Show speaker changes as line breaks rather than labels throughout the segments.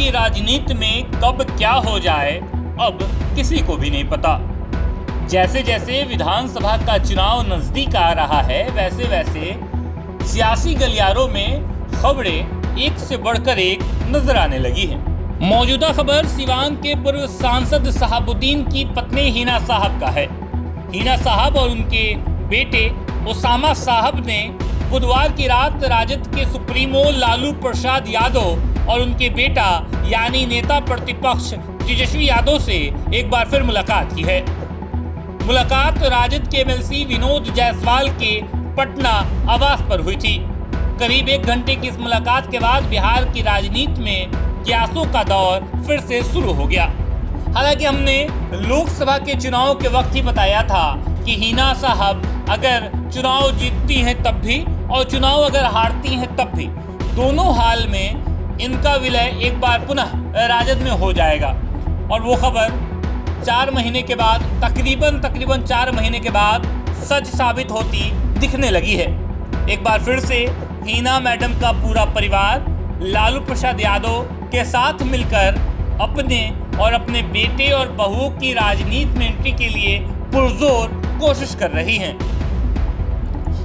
की राजनीति में कब क्या हो जाए अब किसी को भी नहीं पता। जैसे जैसे विधानसभा का चुनाव नजदीक आ रहा है वैसे वैसे सियासी गलियारों में खबरें एक से बढ़कर एक नजर आने लगी हैं। मौजूदा खबर सिवान के पूर्व सांसद शहाबुद्दीन की पत्नी हिना साहब का है। हिना साहब और उनके बेटे ओसामा साहब ने बुधवार की रात राजद के सुप्रीमो लालू प्रसाद यादव और उनके बेटा यानी नेता प्रतिपक्ष तेजस्वी यादव से एक बार फिर मुलाकात की है। मुलाकात राजद के एमएलसी विनोद जायसवाल के पटना आवास पर हुई थी। करीब 1 घंटे की इस मुलाकात के बाद बिहार की राजनीति में क्यासों का दौर फिर से शुरू हो गया। हालांकि हमने लोकसभा के चुनाव के वक्त ही बताया था कि हिना साहब अगर चुनाव जीतती हैं तब भी और चुनाव अगर हारती हैं तब भी, दोनों हाल में इनका विलय एक बार पुनः राजद में हो जाएगा। और वो खबर 4 महीने के बाद तकरीबन 4 महीने के बाद सच साबित होती दिखने लगी है। एक बार फिर से हिना मैडम का पूरा परिवार लालू प्रसाद यादव के साथ मिलकर अपने बेटे और बहुओं की राजनीति में एंट्री के लिए पुरजोर कोशिश कर रही हैं।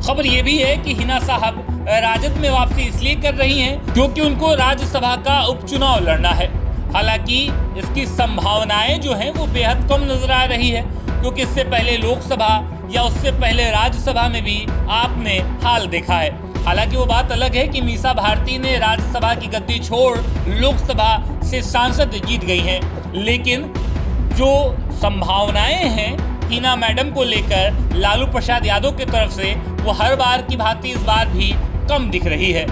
खबर ये भी है कि हिना साहब राजद में वापसी इसलिए कर रही हैं क्योंकि उनको राज्यसभा का उपचुनाव लड़ना है। हालांकि इसकी संभावनाएं जो हैं वो बेहद कम नजर आ रही है, क्योंकि इससे पहले लोकसभा या उससे पहले राज्यसभा में भी आपने हाल देखा है। हालांकि वो बात अलग है कि मीसा भारती ने राज्यसभा की गद्दी छोड़ लोकसभा से सांसद जीत गई हैं, लेकिन जो संभावनाएं हैं हिना मैडम को लेकर लालू प्रसाद यादव की तरफ से वो हर बार की भांति इस बार भी कम दिख रही है।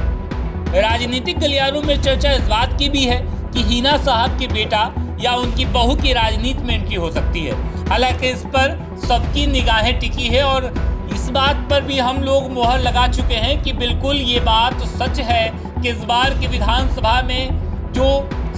राजनीतिक गलियारों में चर्चा इस बात की भी है कि हिना साहब के बेटा या उनकी बहू की राजनीति में एंट्री हो सकती है। हालांकि इस पर सबकी निगाहें टिकी है और इस बात पर भी हम लोग मोहर लगा चुके हैं कि बिल्कुल ये बात सच है कि इस बार की विधानसभा में जो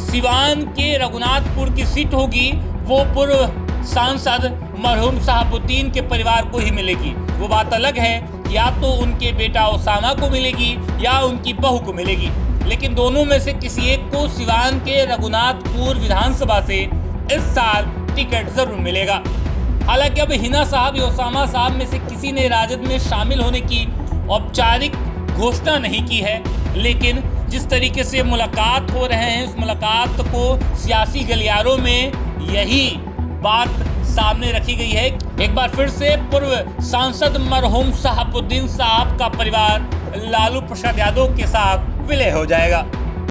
सिवान के रघुनाथपुर की सीट होगी वो पूर्व सांसद मरहूम शहाबुद्दीन के परिवार को ही मिलेगी। वो बात अलग है या तो उनके बेटा ओसामा को मिलेगी या उनकी बहू को मिलेगी, लेकिन दोनों में से किसी एक को सिवान के रघुनाथपुर विधानसभा से इस साल टिकट जरूर मिलेगा। हालांकि अब हिना साहब या ओसामा साहब में से किसी ने राजद में शामिल होने की औपचारिक घोषणा नहीं की है, लेकिन जिस तरीके से मुलाकात हो रहे हैं उस मुलाकात को सियासी गलियारों में यही बात सामने रखी गई है। एक बार फिर से पूर्व सांसद मरहूम शहाबुद्दीन साहब का परिवार लालू प्रसाद यादव के साथ विलय हो जाएगा।